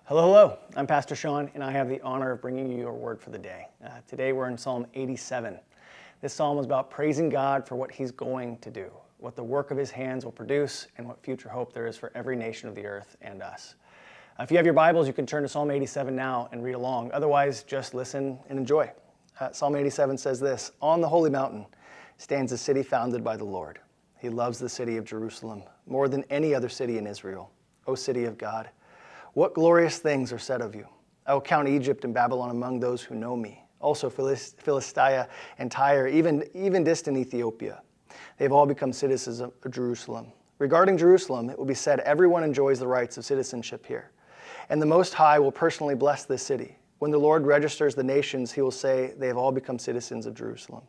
Hello. I'm Pastor Shawn, and I have the honor of bringing you your word for the day. Today we're in Psalm 87. This psalm is about praising God for what He's going to do, what the work of His hands will produce, and what future hope there is for every nation of the earth and us. If you have your Bibles, you can turn to Psalm 87 now and read along. Otherwise, just listen and enjoy. Psalm 87 says this: "On the holy mountain stands a city founded by the Lord. He loves the city of Jerusalem more than any other city in Israel. O city of God, what glorious things are said of you. I will count Egypt and Babylon among those who know me. Also Philistia and Tyre, even distant Ethiopia. They have all become citizens of Jerusalem. Regarding Jerusalem, it will be said, everyone enjoys the rights of citizenship here. And the Most High will personally bless this city. When the Lord registers the nations, He will say, they have all become citizens of Jerusalem.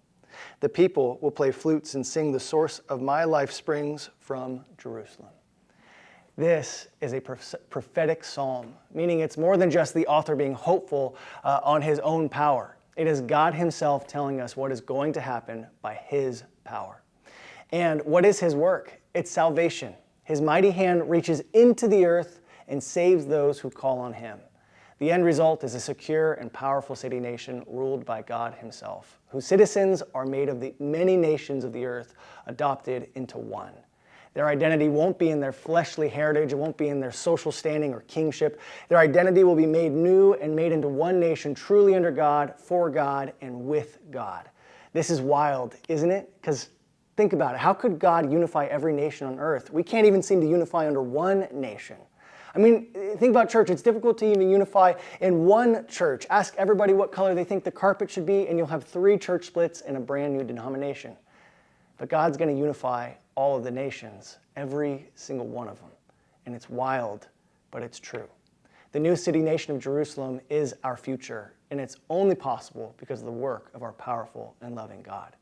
The people will play flutes and sing, the source of my life springs from Jerusalem." This is a prophetic psalm, meaning it's more than just the author being hopeful on his own power. It is God Himself telling us what is going to happen by His power. And what is His work? It's salvation. His mighty hand reaches into the earth and saves those who call on Him. The end result is a secure and powerful city-nation ruled by God Himself, whose citizens are made of the many nations of the earth, adopted into one. Their identity won't be in their fleshly heritage. It won't be in their social standing or kingship. Their identity will be made new and made into one nation, truly under God, for God, and with God. This is wild, isn't it? Because think about it. How could God unify every nation on earth? We can't even seem to unify under one nation. I mean, think about church. It's difficult to even unify in one church. Ask everybody what color they think the carpet should be, and you'll have 3 church splits and a brand new denomination. But God's going to unify all of the nations, every single one of them. And it's wild, but it's true. The new city nation of Jerusalem is our future, and it's only possible because of the work of our powerful and loving God.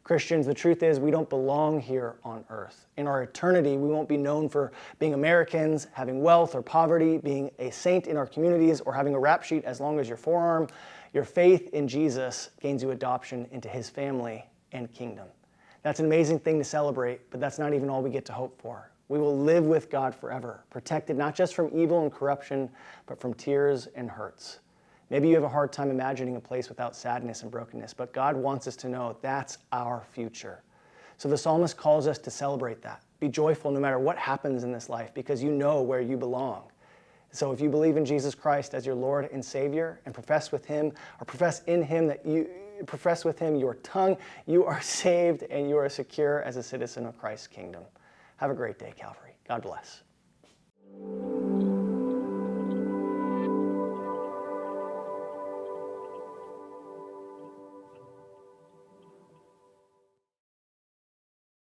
Christians, the truth is we don't belong here on earth. In our eternity, we won't be known for being Americans, having wealth or poverty, being a saint in our communities, or having a rap sheet as long as your forearm. Your faith in Jesus gains you adoption into His family and kingdom. That's an amazing thing to celebrate, but that's not even all we get to hope for. We will live with God forever, protected not just from evil and corruption, but from tears and hurts. Maybe you have a hard time imagining a place without sadness and brokenness, but God wants us to know that's our future. So the psalmist calls us to celebrate that. Be joyful no matter what happens in this life, because you know where you belong. So if you believe in Jesus Christ as your Lord and Savior, and profess with Him, or profess in Him that you profess with Him your tongue, you are saved and you are secure as a citizen of Christ's kingdom. Have a great day, Calvary. God bless.